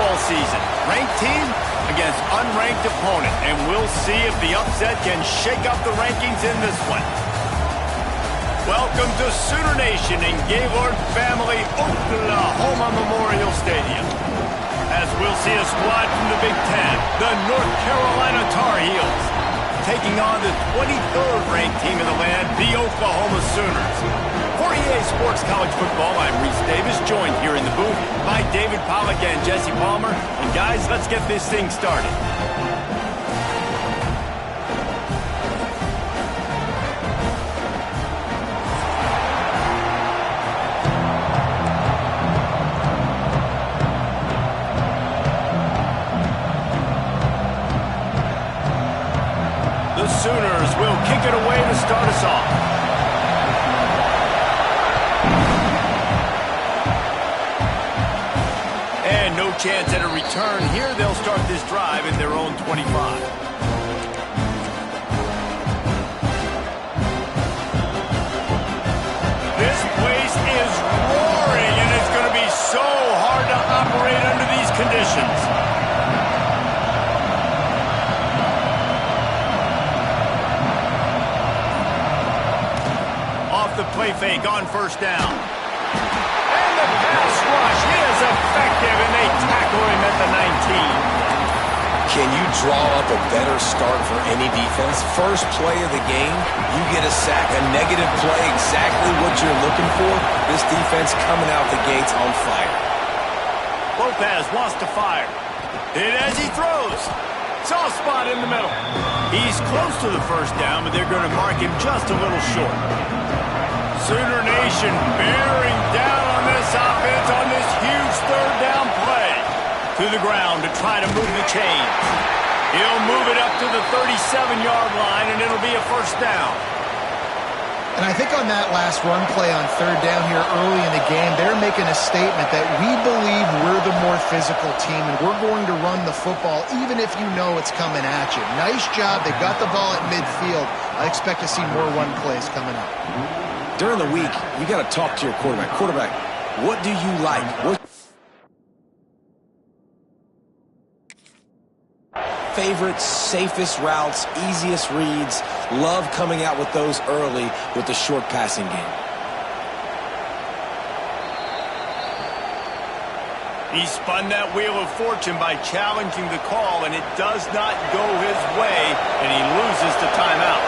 football season. Ranked team against unranked opponent. And we'll see if the upset can shake up the rankings in this one. Welcome to Sooner Nation in Gaylord Family Oklahoma Memorial Stadium. As we'll see a squad from the Big Ten, the North Carolina Tar Heels, taking on the 23rd ranked team in the land, the Oklahoma Sooners. For EA Sports College Football, I'm Reese Davis, joined here in the booth by David Pollack and Jesse Palmer. And guys, let's get this thing started. The Sooners will kick it away to start us off. And no chance at a return here. They'll start this drive at their own 25. This place is roaring, and it's going to be so hard to operate under these conditions. The play fake on first down. And the pass rush is effective, and they tackle him at the 19. Can you draw up a better start for any defense? First play of the game, you get a sack, a negative play, exactly what you're looking for. This defense coming out the gates on fire. Lopez wants to fire. And as he throws, soft spot in the middle. He's close to the first down, but they're going to mark him just a little short. Sooner Nation bearing down on this offense on this huge third down play. To the ground to try to move the chains. He'll move it up to the 37-yard line, and it'll be a first down. And I think on that last run play on third down here early in the game, they're making a statement that we believe we're the more physical team, and we're going to run the football even if you know it's coming at you. Nice job. They got the ball at midfield. I expect to see more run plays coming up. During the week, you got to talk to your quarterback. Quarterback, what do you like? Favorites, safest routes, easiest reads. Love coming out with those early with the short passing game. He spun that wheel of fortune by challenging the call, and it does not go his way, and he loses the timeout.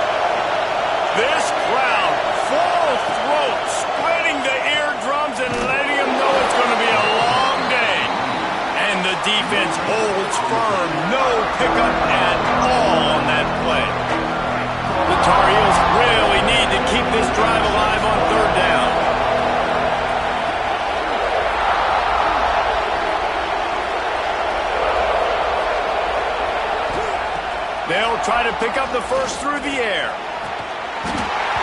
This crowd, full throat, spreading the eardrums and letting them know it's going to be a long day. And the defense holds firm, no pickup at all on that play. The Tar Heels really need to keep this drive alive on third down. They'll try to pick up the first through the air.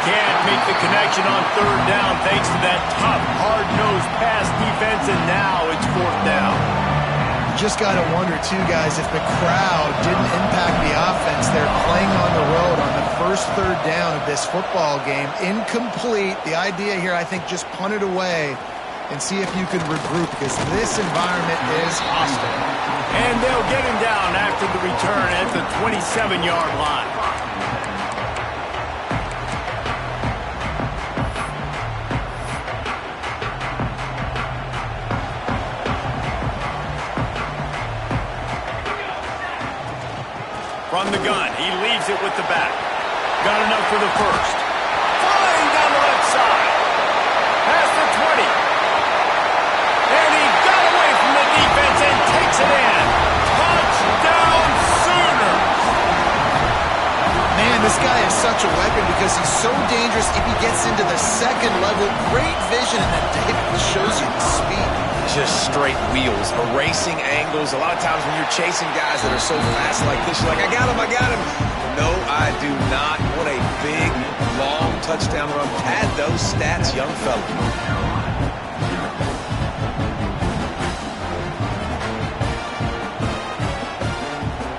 Can't make the connection on third down thanks to that tough, hard-nosed pass defense, and now it's fourth down. You just got to wonder, too, guys, if the crowd didn't impact the offense. They're playing on the road on the first third down of this football game. Incomplete. The idea here, I think, just punt it away and see if you can regroup, because this environment is hostile. And they'll get him down after the return at the 27-yard line. From the gun, he leaves it with the back. Got enough for the first. Flying down the left side. Past the 20. And he got away from the defense and takes it in. Touchdown Sooners! Man, this guy is such a weapon because he's so dangerous if he gets into the second level. Great vision, and then David shows you the speed. Just straight wheels, erasing angles. A lot of times when you're chasing guys that are so fast like this, you're like, I got him, I got him. No, I do not. What a big, long touchdown run. Pad those stats, young fella.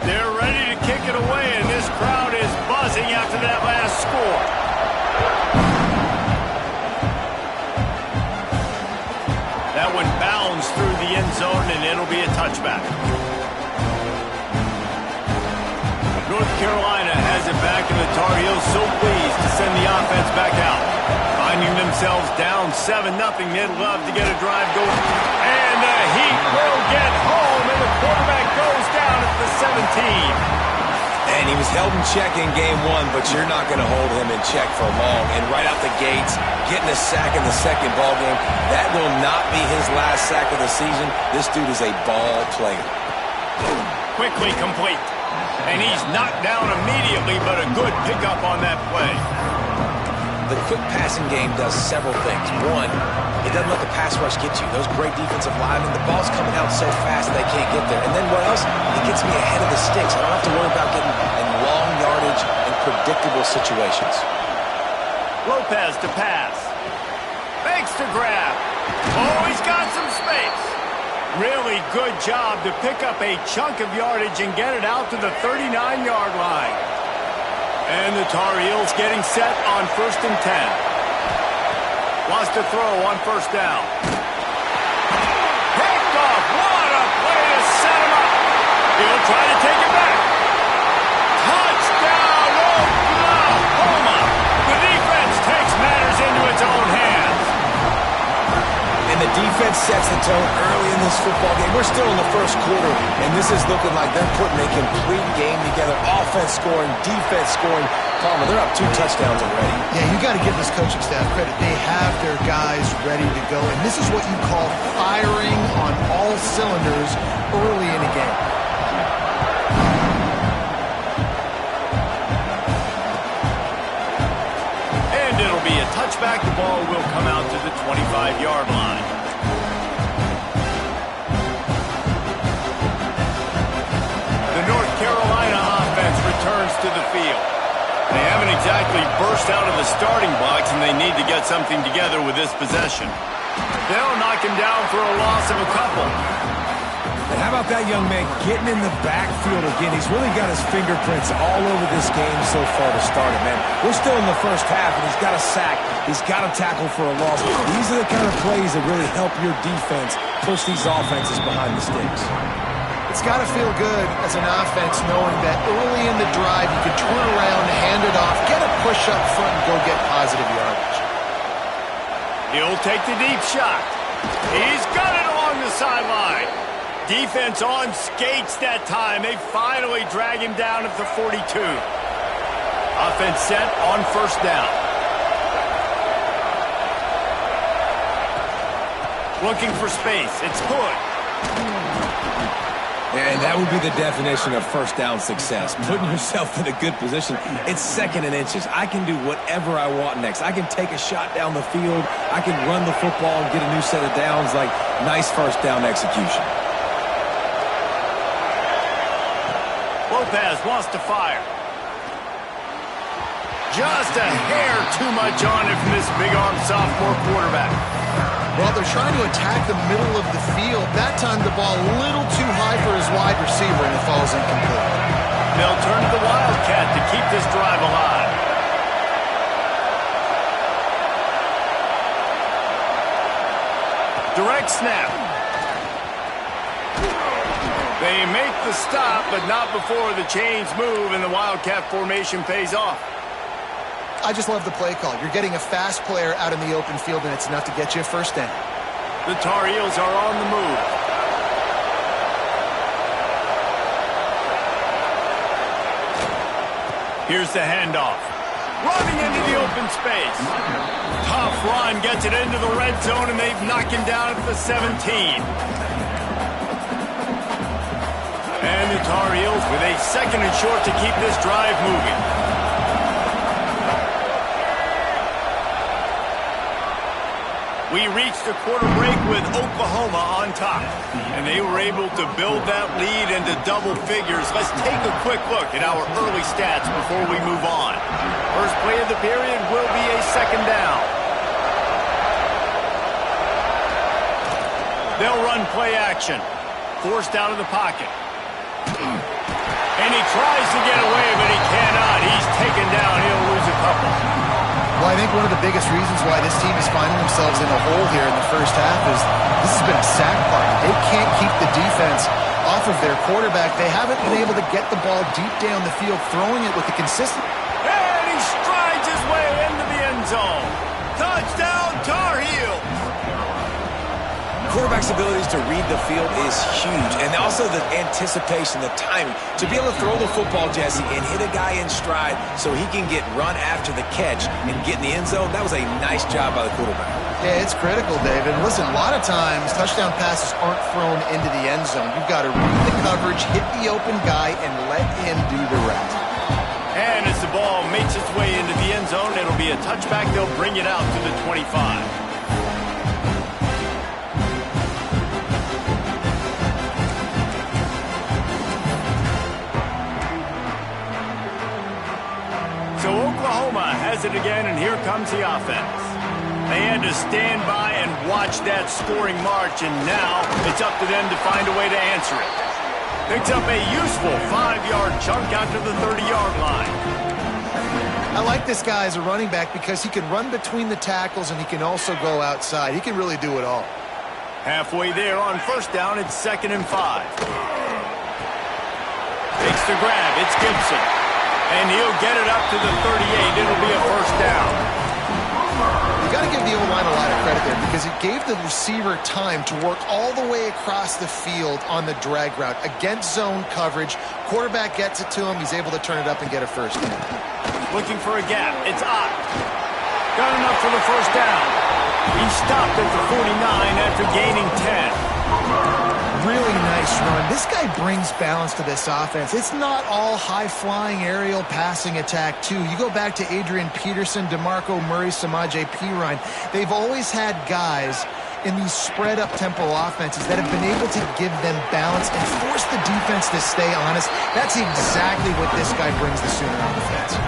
They're ready to kick it away, and this crowd is buzzing after that last score. That one bounds through the end zone, and it'll be a touchback. North Carolina has it back, and the Tar Heels so pleased to send the offense back out. Finding themselves down 7-0, they'd love to get a drive going. And the Heat will get home, and the quarterback goes down at the 17. And he was held in check in game one, but you're not going to hold him in check for long. And right out the gates, getting a sack in the second ball game, that will not be his last sack of the season. This dude is a ball player. Quickly complete. And he's knocked down immediately, but a good pickup on that play. The quick passing game does several things. One, it doesn't let the pass rush get you. Those great defensive linemen, the ball's coming out so fast they can't get there. And then what else? It gets me ahead of the sticks. I don't have to worry about getting in long yardage and predictable situations. Lopez to pass. Fakes to grab. Oh, he's got some space. Really good job to pick up a chunk of yardage and get it out to the 39-yard line. And the Tar Heels getting set on 1st and 10. Wants to throw on 1st down. Picked off. What a play to set him up. He'll try to take it back. Touchdown, Oklahoma. The defense takes matters into its own hands. And the defense sets the tone early in this football game. We're still in the first quarter, and this is looking like they're putting a complete game together. Offense scoring, defense scoring. Palmer, they're up 2 touchdowns already. Yeah, you got to give this coaching staff credit. They have their guys ready to go, and this is what you call firing on all cylinders early in a game. And it'll be a touchback. The ball will come out to the 25-yard line. The North Carolina offense returns to the field. They haven't exactly burst out of the starting blocks, and they need to get something together with this possession. They'll knock him down for a loss of a couple. And how about that young man getting in the backfield again? He's really got his fingerprints all over this game so far to start it, man. We're still in the first half, and he's got a sack. He's got a tackle for a loss. These are the kind of plays that really help your defense push these offenses behind the sticks. It's got to feel good as an offense knowing that early in the drive you can turn around, hand it off, get a push up front, and go get positive yardage. He'll take the deep shot. He's got it along the sideline. Defense on skates that time. They finally drag him down at the 42. Offense set on 1st down. Looking for space. It's Hood. And that would be the definition of 1st down success. Putting yourself in a good position. It's 2nd and inches. I can do whatever I want next. I can take a shot down the field. I can run the football and get a new set of downs. Like, nice 1st down execution. Lopez wants to fire. Just a hair too much on it from this big-arm sophomore quarterback. Well, they're trying to attack the middle of the field. That time the ball a little too high for his wide receiver, and it falls incomplete. They'll turn to the Wildcat to keep this drive alive. Direct snap. They make the stop, but not before the chains move and the Wildcat formation pays off. I just love the play call. You're getting a fast player out in the open field, and it's enough to get you a 1st down. The Tar Heels are on the move. Here's the handoff. Running into the open space. Tough run gets it into the red zone, and they've knocked him down at the 17. And the Tar Heels with a 2nd and short to keep this drive moving. We reached a quarter break with Oklahoma on top, and they were able to build that lead into double figures. Let's take a quick look at our early stats before we move on. First play of the period will be a 2nd down. They'll run play action. Forced out of the pocket. And he tries to get away, but he cannot. He's taken down. He'll lose a couple. Well, I think one of the biggest reasons why this team is finding themselves in a hole here in the first half is this has been a sack party. They can't keep the defense off of their quarterback. They haven't been able to get the ball deep down the field, throwing it with the consistent. And he strides his way into the end zone. Touchdown, Tar Heels. Quarterback's abilities to read the field is huge, and also the anticipation, the timing. To be able to throw the football, Jesse, and hit a guy in stride so he can get run after the catch and get in the end zone, that was a nice job by the quarterback. Yeah, it's critical, David. Listen, a lot of times touchdown passes aren't thrown into the end zone. You've got to read the coverage, hit the open guy, and let him do the rest. And as the ball makes its way into the end zone, it'll be a touchback. They'll bring it out to the 25. So Oklahoma has it again, and here comes the offense. They had to stand by and watch that scoring march, and now it's up to them to find a way to answer it. Picks up a useful 5-yard chunk out to the 30-yard line. I like this guy as a running back because he can run between the tackles and he can also go outside. He can really do it all. Halfway there on first down, it's 2nd and 5. Takes the grab, it's Gibson. And he'll get it up to the 38. It'll be a first down. You got to give the O-line a lot of credit there because it gave the receiver time to work all the way across the field on the drag route against zone coverage. Quarterback gets it to him. He's able to turn it up and get a first down. Looking for a gap. It's Ott. Got enough for the first down. He stopped at the 49 after gaining 10. Really nice run. This guy brings balance to this offense. It's not all high-flying aerial passing attack, too. You go back to Adrian Peterson, DeMarco Murray, Samaje Perine. They've always had guys in these spread-up tempo offenses that have been able to give them balance and force the defense to stay honest. That's exactly what this guy brings the Sooner offense.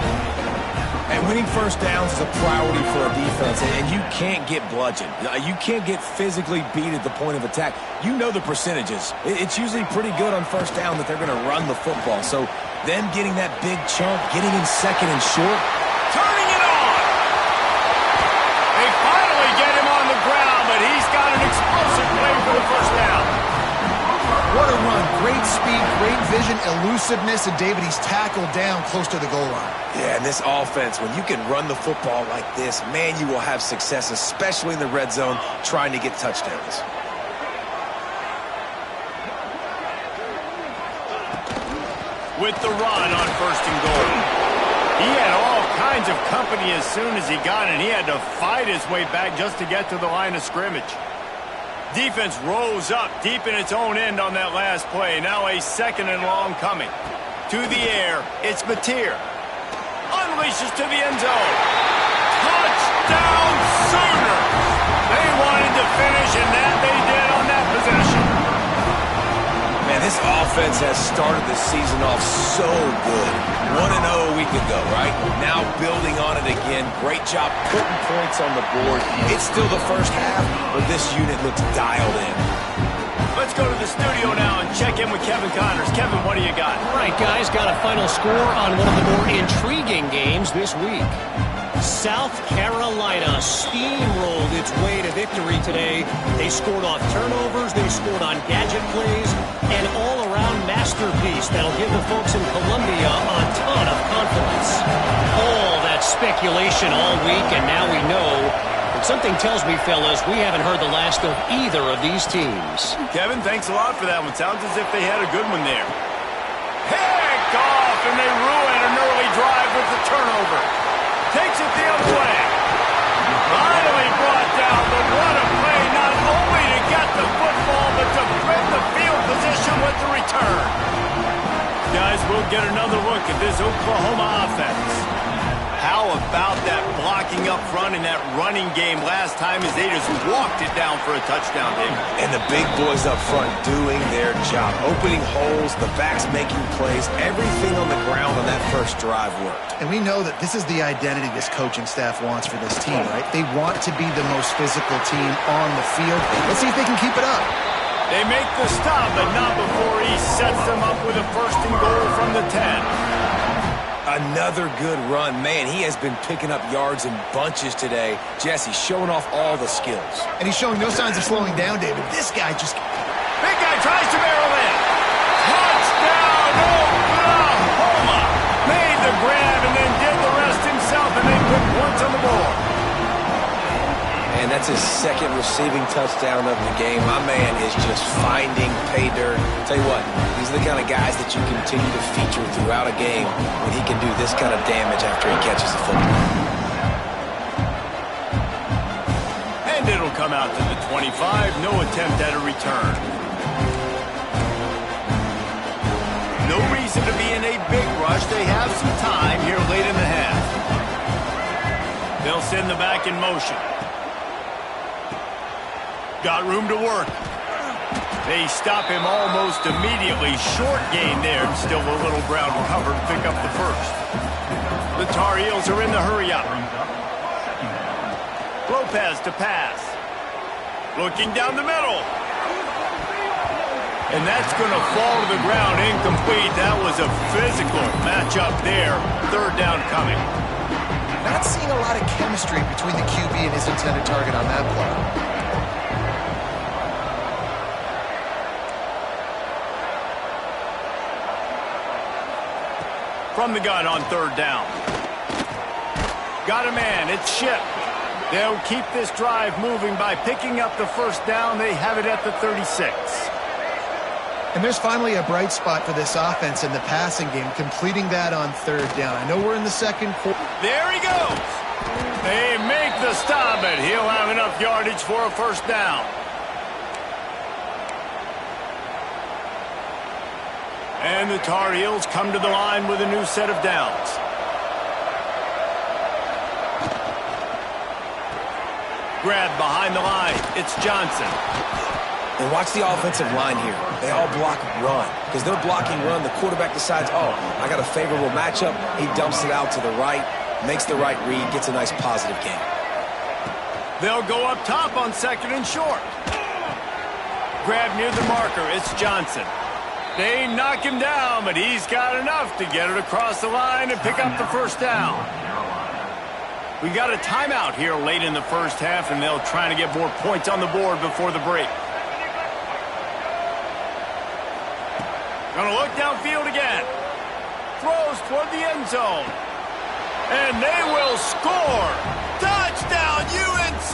And winning first downs is a priority for a defense, and you can't get bludgeoned. You can't get physically beat at the point of attack. You know the percentages. It's usually pretty good on first down that they're going to run the football. So them getting that big chunk, getting in second and short. Turning it on! They finally get him on the ground, but he's got an explosive play for the first down. What a run. Great speed, great vision, elusiveness, and David, he's tackled down close to the goal line. Yeah, and this offense, when you can run the football like this, man, you will have success, especially in the red zone, trying to get touchdowns. With the run on 1st and goal. He had all kinds of company as soon as he got it. He had to fight his way back just to get to the line of scrimmage. Defense rose up deep in its own end on that last play. Now a 2nd and long coming. To the air, it's Mateer. Unleashes to the end zone. Touchdown Sooners! They wanted to finish, and that they did on that possession. Man, this offense has started the season off so good. 1-0 a week ago, right? Now building on it again. Great job putting points on the board. It's still the first half, but this unit looks dialed in. Let's go to the studio now and check in with Kevin Connors. Kevin, what do you got? All right, guys, got a final score on one of the more intriguing games this week. South Carolina steamrolled its way to victory today. They scored off turnovers, they scored on gadget plays, an all-around masterpiece that'll give the folks in Columbia a ton of confidence. All that speculation all week, and now we know. And something tells me, fellas, we haven't heard the last of either of these teams. Kevin, thanks a lot for that one. Sounds as if they had a good one there. Picked off, and they ruin an early drive with the turnover. Takes it the other way. Finally brought down, but what a play, not only to get the football, but to print the field position with the return. Guys, we'll get another look at this Oklahoma offense. How about that blocking up front in that running game last time as they just walked it down for a touchdown, David? And the big boys up front doing their job. Opening holes, the backs making plays, everything on the ground on that first drive worked. And we know that this is the identity this coaching staff wants for this team, right? They want to be the most physical team on the field. Let's see if they can keep it up. They make the stop, but not before he sets them up with a 1st and goal from the 10. A Another good run. Man, he has been picking up yards in bunches today. Jesse showing off all the skills. And he's showing no signs of slowing down, David. This guy just... Big guy tries to barrel in. Touchdown, Oklahoma. Made the grab and then did the rest himself, and they put points on the board. And that's his second receiving touchdown of the game. My man is just finding pay dirt. Tell you what, these are the kind of guys that you continue to feature throughout a game when he can do this kind of damage after he catches the football. And it'll come out to the 25. No attempt at a return. No reason to be in a big rush. They have some time here late in the half. They'll send the back in motion. Got room to work. They stop him almost immediately. Short gain there, and still a little ground covered to pick up the first. The Tar Heels are in the hurry-up. Lopez to pass. Looking down the middle. And that's going to fall to the ground incomplete. That was a physical matchup there. Third down coming. Not seeing a lot of chemistry between the QB and his intended target on that play. From the gun on third down. Got a man. It's Ship. They'll keep this drive moving by picking up the first down. They have it at the 36. And there's finally a bright spot for this offense in the passing game, completing that on third down. I know we're in the second quarter. There he goes. They make the stop, and he'll have enough yardage for a first down. And the Tar Heels come to the line with a new set of downs. Grab behind the line. It's Johnson. And watch the offensive line here. They all block run. Because they're blocking run, the quarterback decides, oh, I got a favorable matchup. He dumps it out to the right, makes the right read, gets a nice positive gain. They'll go up top on second and short. Grab near the marker. It's Johnson. They knock him down, but he's got enough to get it across the line and pick up the first down. We got a timeout here late in the first half, and they'll try to get more points on the board before the break. Gonna look downfield again. Throws toward the end zone. And they will score. Touchdown, UNC!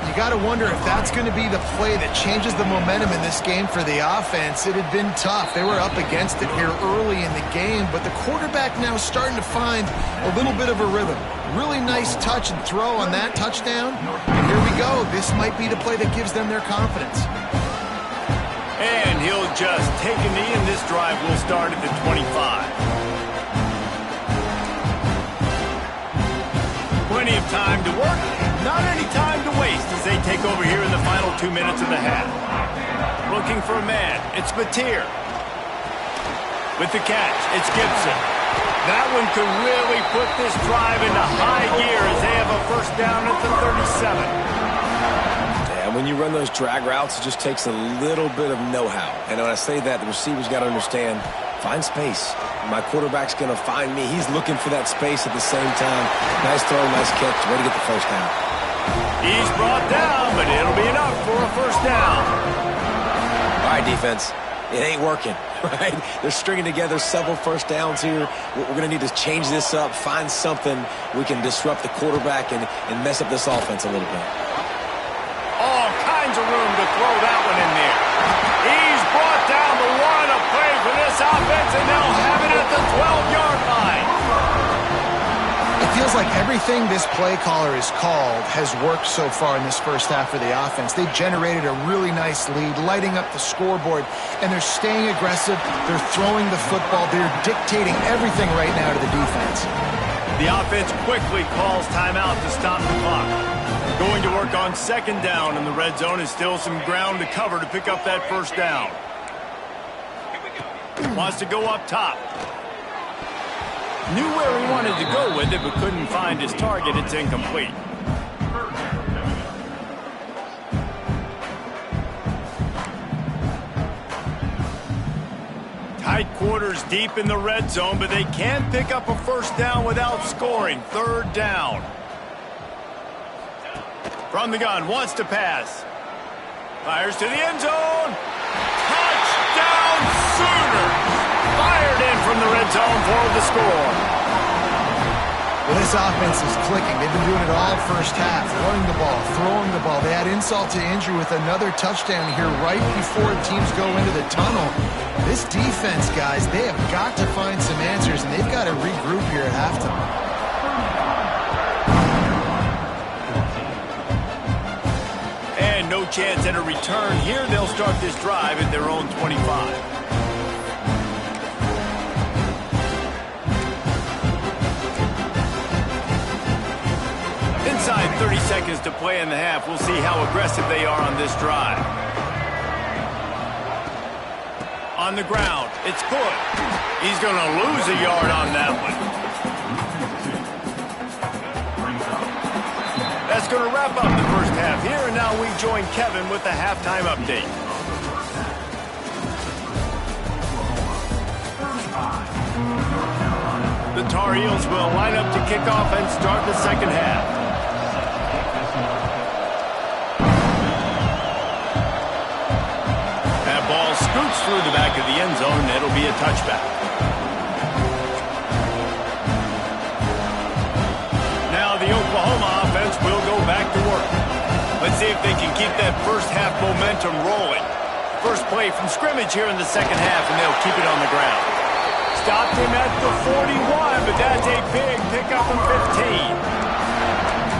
You got to wonder if that's going to be the play that changes the momentum in this game for the offense. It had been tough. They were up against it here early in the game, but the quarterback now starting to find a little bit of a rhythm. Really nice touch and throw on that touchdown. And here we go. This might be the play that gives them their confidence. And he'll just take a knee, and this drive will start at the 25. Plenty of time to work. Not any time to waste as they take over here in the final 2 minutes of the half. Looking for a man. It's Mateer. With the catch, it's Gibson. That one could really put this drive into high gear as they have a first down at the 37. And when you run those drag routes, it just takes a little bit of know-how. And when I say that, the receiver's got to understand, find space. My quarterback's going to find me. He's looking for that space at the same time. Nice throw, nice catch. Way to get the first down. He's brought down, but it'll be enough for a first down. All right, defense. It ain't working, right? They're stringing together several first downs here. We're going to need to change this up, find something we can disrupt the quarterback and mess up this offense a little bit. All kinds of room to throw that one in there. He's brought down the one, a play for this offense, and they'll have it at the 12-yard line. It feels like everything this play caller has called has worked so far in this first half for the offense. They generated a really nice lead, lighting up the scoreboard, and they're staying aggressive. They're throwing the football. They're dictating everything right now to the defense. The offense quickly calls timeout to stop the clock. Going to work on second down in the red zone is still some ground to cover to pick up that first down. Wants to go up top. Knew where he wanted to go with it, but couldn't find his target. It's incomplete. Tight quarters deep in the red zone, but they can pick up a first down without scoring. Third down. From the gun, wants to pass. Fires to the end zone. Touchdown Sooners! Fired in from the red zone for the score. Well, this offense is clicking. They've been doing it all first half. Running the ball, throwing the ball. They add insult to injury with another touchdown here right before teams go into the tunnel. This defense, guys, they have got to find some answers, and they've got to regroup here at halftime. And no chance at a return here. They'll start this drive at their own 25. Inside 30 seconds to play in the half. We'll see how aggressive they are on this drive. On the ground, it's good. He's going to lose a yard on that one. That's going to wrap up the first half here, and now we join Kevin with the halftime update. The Tar Heels will line up to kick off and start the second half. Ball scoots through the back of the end zone, and it'll be a touchback. Now the Oklahoma offense will go back to work. Let's see if they can keep that first half momentum rolling. First play from scrimmage here in the second half, and they'll keep it on the ground. Stopped him at the 41, but that's a big pickup of 15.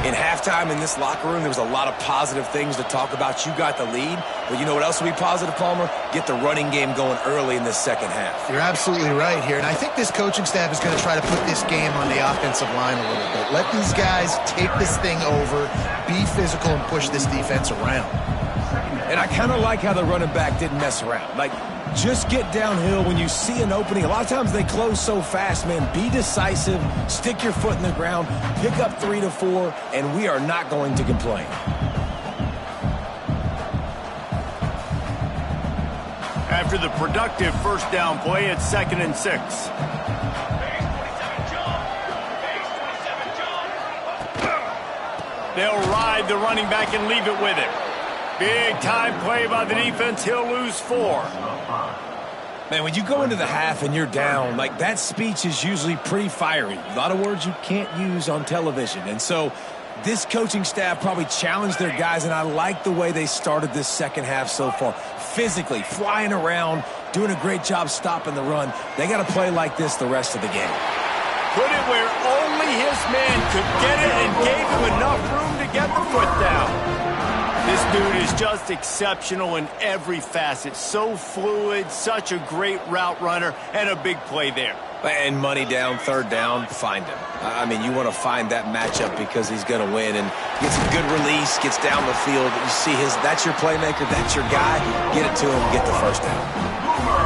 In halftime in this locker room, there was a lot of positive things to talk about. You got the lead, but you know what else will be positive, Palmer? Get the running game going early in this second half. You're absolutely right here, and I think this coaching staff is going to try to put this game on the offensive line a little bit. Let these guys take this thing over, be physical, and push this defense around. And I kind of like how the running back didn't mess around. Like, just get downhill when you see an opening. A lot of times they close so fast, man. Be decisive, stick your foot in the ground, pick up 3 to 4, and we are not going to complain. After the productive first down play, it's 2nd and 6. They'll ride the running back and leave it with him. Big time play by the defense. He'll lose 4. Man, when you go into the half and you're down, like, that speech is usually pretty fiery. A lot of words you can't use on television. And so this coaching staff probably challenged their guys, and I like the way they started this second half so far. Physically, flying around, doing a great job stopping the run. They got to play like this the rest of the game. Put it where only his man could get it and gave him enough room to get the foot down. This dude is just exceptional in every facet. So fluid, such a great route runner, and a big play there. And money down, third down, find him. I mean, you want to find that matchup because he's going to win, and gets a good release, gets down the field. You see that's your playmaker, that's your guy. Get it to him, get the first down.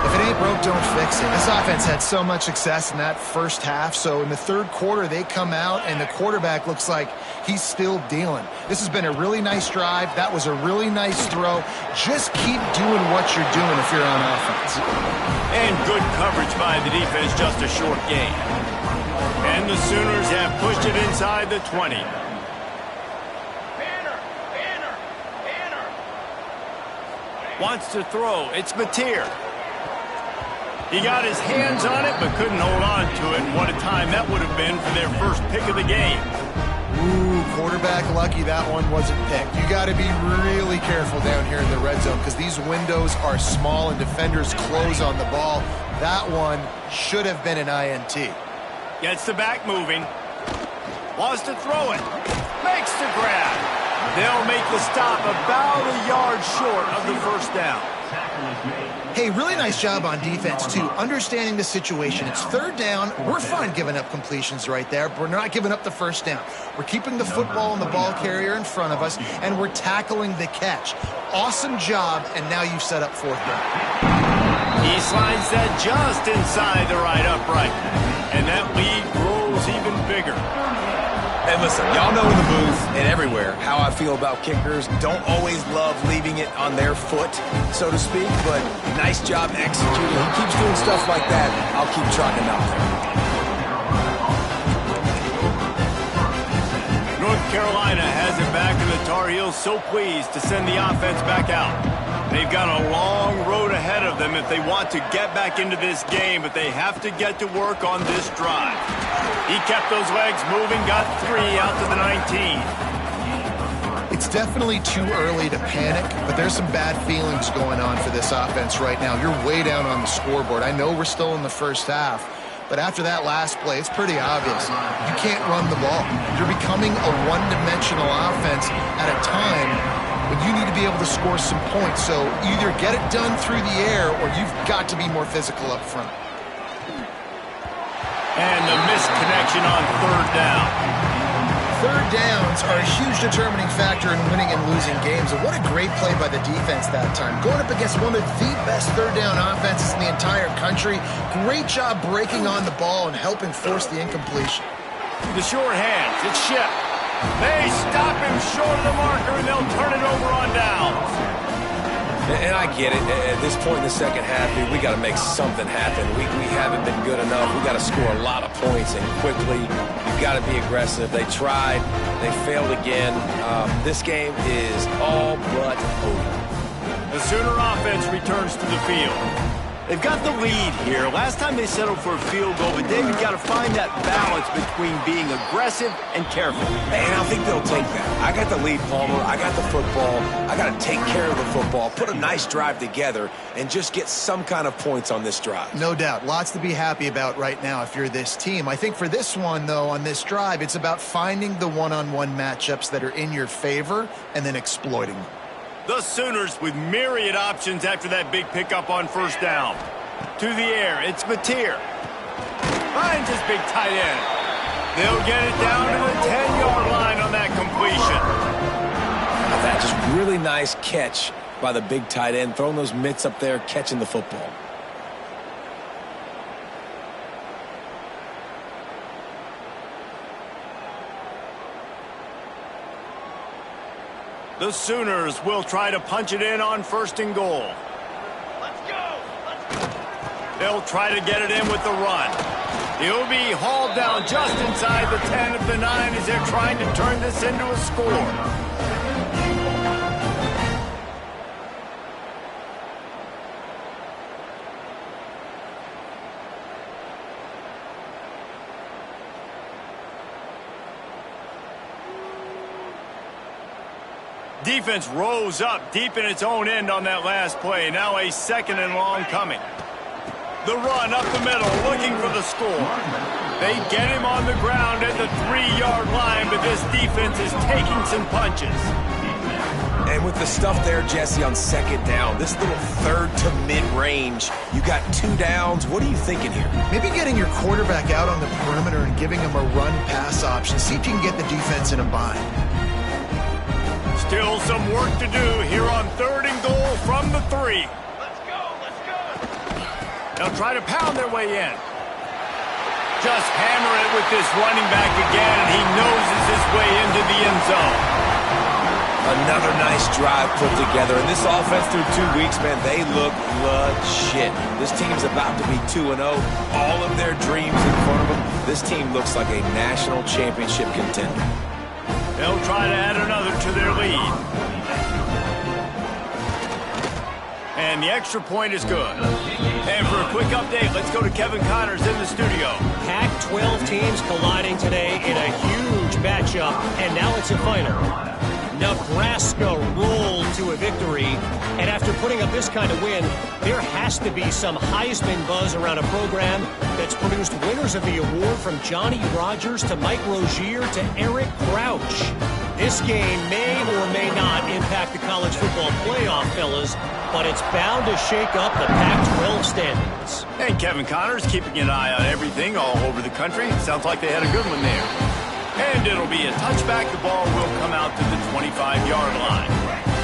If it ain't broke, don't fix it. This offense had so much success in that first half, so in the third quarter they come out and the quarterback looks like he's still dealing. This has been a really nice drive. That was a really nice throw. Just keep doing what you're doing if you're on offense. And good coverage by the defense, just a short gain. And the Sooners have pushed it inside the 20. Wants to throw. It's Mateer. He got his hands on it, but couldn't hold on to it. And what a time that would have been for their first pick of the game. Ooh, quarterback lucky that one wasn't picked. You got to be really careful down here in the red zone because these windows are small and defenders close on the ball. That one should have been an INT. Gets the back moving. Wants to throw it. Makes the grab. They'll make the stop about a yard short of the first down. Hey, really nice job on defense, too. Understanding the situation. It's third down. We're fine giving up completions right there, but we're not giving up the first down. We're keeping the football and the ball carrier in front of us, and we're tackling the catch. Awesome job, and now you've set up fourth down. He slides that just inside the right upright, and that lead grows even bigger. And listen, y'all know in the booth and everywhere how I feel about kickers. Don't always love leaving it on their foot, so to speak, but nice job executing. He keeps doing stuff like that. I'll keep trotting him out there. North Carolina has it back, and the Tar Heels so pleased to send the offense back out. They've got a long road ahead of them if they want to get back into this game, but they have to get to work on this drive. He kept those legs moving, got 3 out to the 19. It's definitely too early to panic, but there's some bad feelings going on for this offense right now. You're way down on the scoreboard. I know we're still in the first half, but after that last play, it's pretty obvious. You can't run the ball. You're becoming a one-dimensional offense at a time when you need to be able to score some points. So either get it done through the air or you've got to be more physical up front. And the missed connection on third down. Third downs are a huge determining factor in winning and losing games. And what a great play by the defense that time. Going up against one of the best third down offenses in the entire country. Great job breaking on the ball and helping force the incompletion. The short hands, it's Shep. They stop him short of the marker, and they'll turn it over on downs. And I get it. At this point in the second half, we got to make something happen. We haven't been good enough. We got to score a lot of points, and quickly. You've got to be aggressive. They tried. They failed again. This game is all but over. The Sooner offense returns to the field. They've got the lead here. Last time they settled for a field goal, but David got to find that balance between being aggressive and careful. And I think they'll take that. I got the lead, Palmer. I got the football. I got to take care of the football, put a nice drive together, and just get some kind of points on this drive. No doubt. Lots to be happy about right now if you're this team. I think for this one, though, on this drive, it's about finding the one-on-one matchups that are in your favor and then exploiting them. The Sooners with myriad options after that big pickup on first down. To the air, it's Mateer. Finds his big tight end. They'll get it down to the 10-yard line on that completion. That just really nice catch by the big tight end, throwing those mitts up there, catching the football. The Sooners will try to punch it in on first and goal. Let's go! They'll try to get it in with the run. He'll be hauled down just inside the 10 of the 9 as they're trying to turn this into a score. Defense rose up deep in its own end on that last play. Now a second and long coming. The run up the middle, looking for the score. They get him on the ground at the 3-yard line, but this defense is taking some punches. And with the stuff there, Jesse, on second down, this little third to mid-range, you got 2 downs. What are you thinking here? Maybe getting your quarterback out on the perimeter and giving him a run-pass option. See if you can get the defense in a bind. Still some work to do here on third and goal from the 3. Let's go, let's go. They'll try to pound their way in. Just hammer it with this running back again, and he noses his way into the end zone. Another nice drive put together. And this offense through 2 weeks, man, they look legit. This team's about to be 2-0. All of their dreams in front of them. This team looks like a national championship contender. They'll try to add another to their lead. And the extra point is good. And for a quick update, let's go to Kevin Connors in the studio. Pac-12 teams colliding today in a huge matchup, and now it's a final. Nebraska rolled to a victory, and after putting up this kind of win, there has to be some Heisman buzz around a program that's produced winners of the award from Johnny Rodgers to Mike Rozier to Eric Crouch. This game may or may not impact the college football playoff, fellas, but it's bound to shake up the Pac-12 standings. And Kevin Connors keeping an eye on everything all over the country. Sounds like they had a good one there. And it'll be a touchback. The ball will come out to the 25-yard line.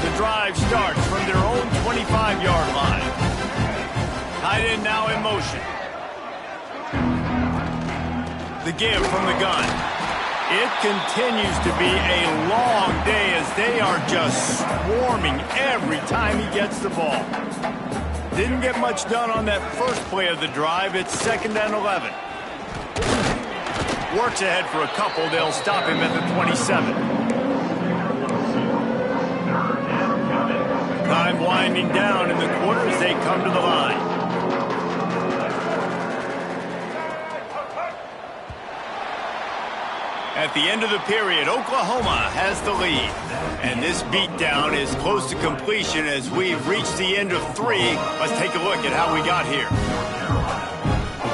The drive starts from their own 25-yard line. Tight end now in motion. The give from the gun. It continues to be a long day as they are just swarming every time he gets the ball. Didn't get much done on that first play of the drive. It's 2nd and 11. Works ahead for a couple. They'll stop him at the 27. Time winding down in the quarter as they come to the line. At the end of the period, Oklahoma has the lead. And this beatdown is close to completion as we've reached the end of 3. Let's take a look at how we got here.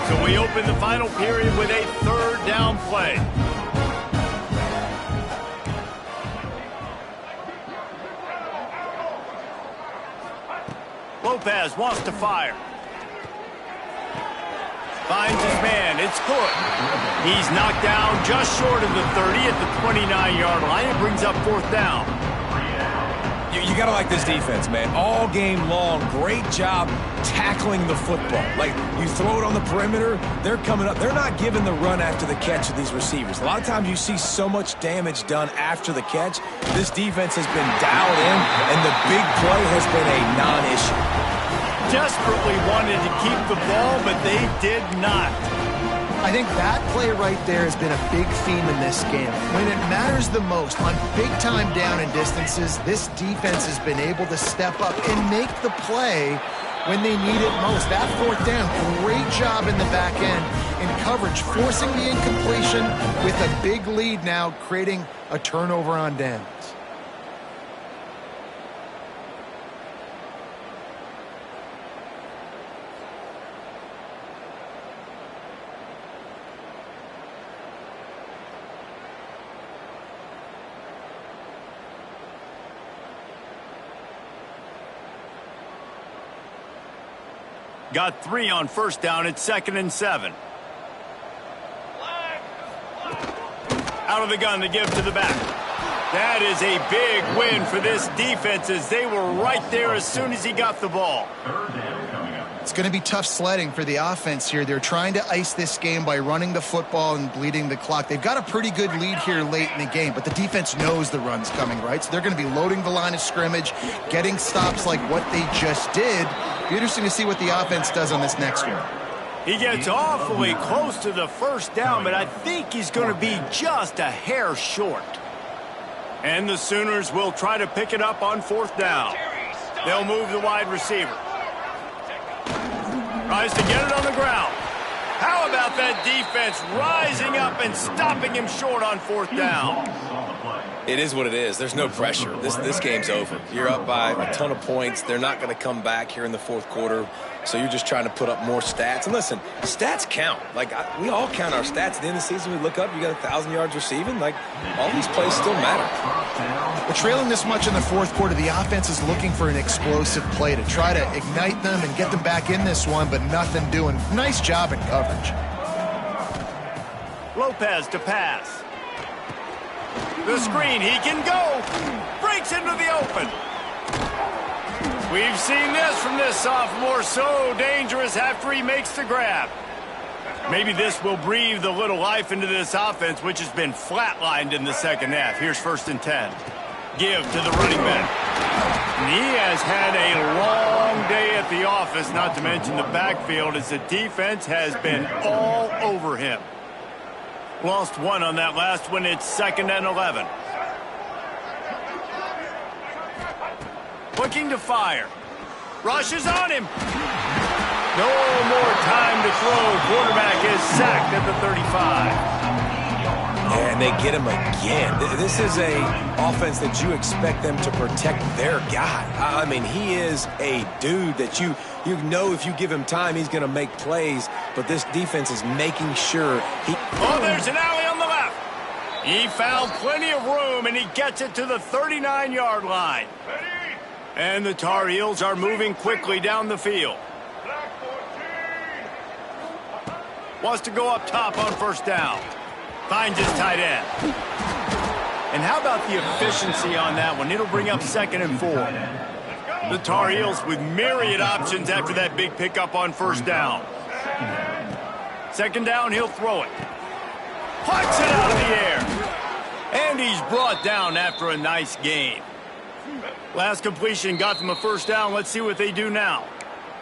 So we open the final period with a 3rd down play. Lopez wants to fire. Finds his man. It's good. He's knocked down just short of the 30 at the 29-yard line. It brings up 4th down. You got to like this defense, man. All game long, great job tackling the football. Like, you throw it on the perimeter, they're coming up. They're not giving the run after the catch of these receivers. A lot of times you see so much damage done after the catch. This defense has been dialed in, and the big play has been a non-issue. Desperately wanted to keep the ball, but they did not. I think that play right there has been a big theme in this game. When it matters the most, on big-time down and distances, this defense has been able to step up and make the play when they need it most. That 4th down, great job in the back end in coverage, forcing the incompletion with a big lead now, creating a turnover on downs. Got 3 on 1st down. It's 2nd and 7. Out of the gun to give to the back. That is a big win for this defense as they were right there as soon as he got the ball. It's going to be tough sledding for the offense here. They're trying to ice this game by running the football and bleeding the clock. They've got a pretty good lead here late in the game, but the defense knows the run's coming, right? So they're going to be loading the line of scrimmage, getting stops like what they just did. Be interesting to see what the offense does on this next one. He gets awfully close to the 1st down, but I think he's going to be just a hair short. And the Sooners will try to pick it up on 4th down. They'll move the wide receiver. Tries to get it on the ground. How about that defense rising up and stopping him short on 4th down? It is what it is. There's no pressure. This game's over. You're up by a ton of points. They're not going to come back here in the 4th quarter. So you're just trying to put up more stats. And listen, stats count. Like, we all count our stats. At the end of the season, we look up, you got 1,000 yards receiving. Like, all these plays still matter. But trailing this much in the 4th quarter, the offense is looking for an explosive play to try to ignite them and get them back in this one, but nothing doing. Nice job in coverage. Lopez to pass. The screen, he can go. Breaks into the open. We've seen this from this sophomore, so dangerous after he makes the grab. Maybe this will breathe a little life into this offense, which has been flatlined in the 2nd half. Here's 1st and 10. Give to the running back. And he has had a long day at the office, not to mention the backfield, as the defense has been all over him. Lost 1 on that last one. It's 2nd and 11. Looking to fire. Rushes on him. No more time to throw. Quarterback is sacked at the 35. And they get him again. This is a offense that you expect them to protect their guy. I mean, he is a dude that you know if you give him time, he's going to make plays. But this defense is making sure he... Oh, there's an alley on the left. He found plenty of room, and he gets it to the 39-yard line. And the Tar Heels are moving quickly down the field. Wants to go up top on 1st down. Finds his tight end. And how about the efficiency on that one? It'll bring up 2nd and 4. The Tar Heels with myriad options after that big pickup on 1st down. 2nd down, he'll throw it. Plucks it out of the air. And he's brought down after a nice gain. Last completion got them a first down. Let's see what they do now.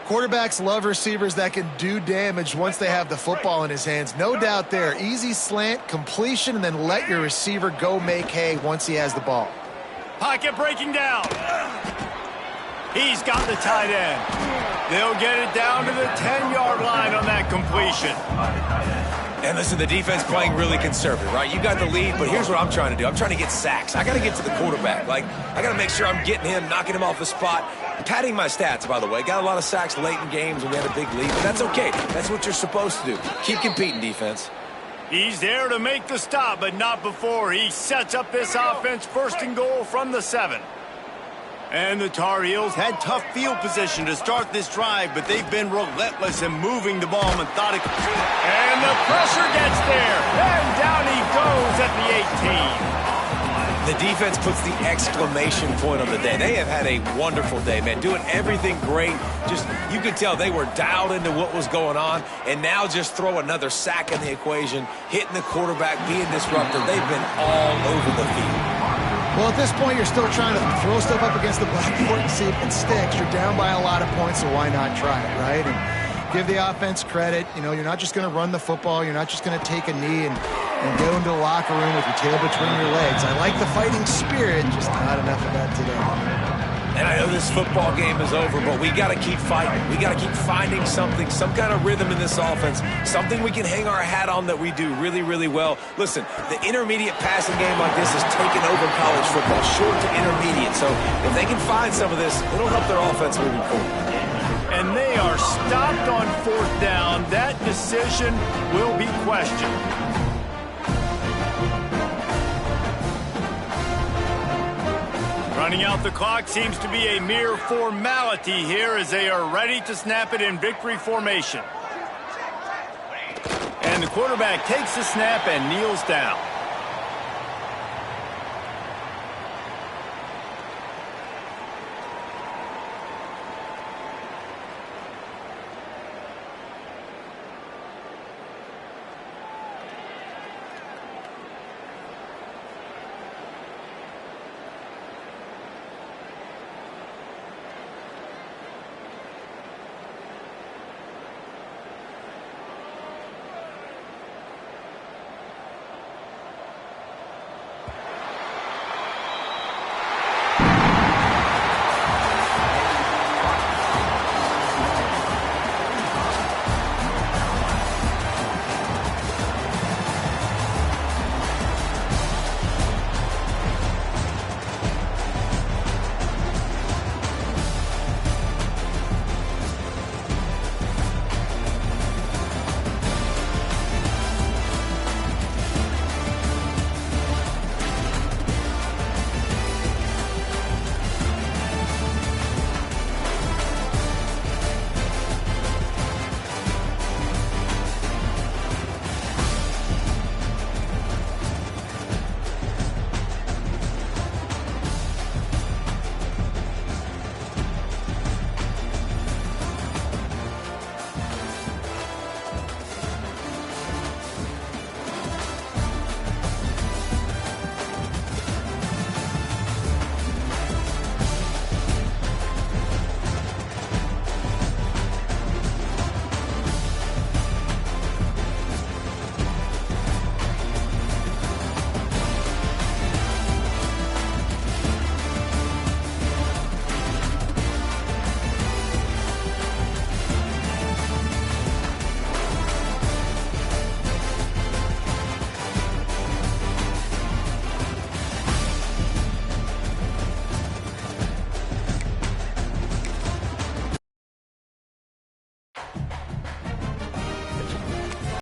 Quarterbacks love receivers that can do damage once they have the football in his hands. No doubt there. Easy slant, completion, and then let your receiver go make hay once he has the ball. Pocket breaking down. He's got the tight end. They'll get it down to the 10-yard line on that completion. And listen, the defense playing really conservative, right? You got the lead, but here's what I'm trying to do. I'm trying to get sacks. I got to get to the quarterback. Like, I got to make sure I'm getting him, knocking him off the spot. Padding my stats, by the way. Got a lot of sacks late in games when we had a big lead, but that's okay. That's what you're supposed to do. Keep competing, defense. He's there to make the stop, but not before he sets up this offense first and goal from the 7. And the Tar Heels had tough field position to start this drive, but they've been relentless in moving the ball methodically. And the pressure gets there, and down he goes at the 18. The defense puts the exclamation point on the day. They have had a wonderful day, man. Doing everything great. Just, you could tell they were dialed into what was going on, and now just throw another sack in the equation, hitting the quarterback, being disruptive. They've been all over the field. Well, at this point, you're still trying to throw stuff up against the blackboard and see if it sticks. You're down by a lot of points, so why not try it, right? And give the offense credit. You know, you're not just going to run the football. You're not just going to take a knee and go into the locker room with your tail between your legs. I like the fighting spirit, just not enough of that today. And I know this football game is over, but we got to keep fighting. We got to keep finding something, some kind of rhythm in this offense, something we can hang our hat on that we do really, really well. Listen, the intermediate passing game like this has taken over college football, short to intermediate. So if they can find some of this, it'll help their offense moving forward. And they are stopped on 4th down. That decision will be questioned. Running out the clock seems to be a mere formality here as they are ready to snap it in victory formation. And the quarterback takes the snap and kneels down.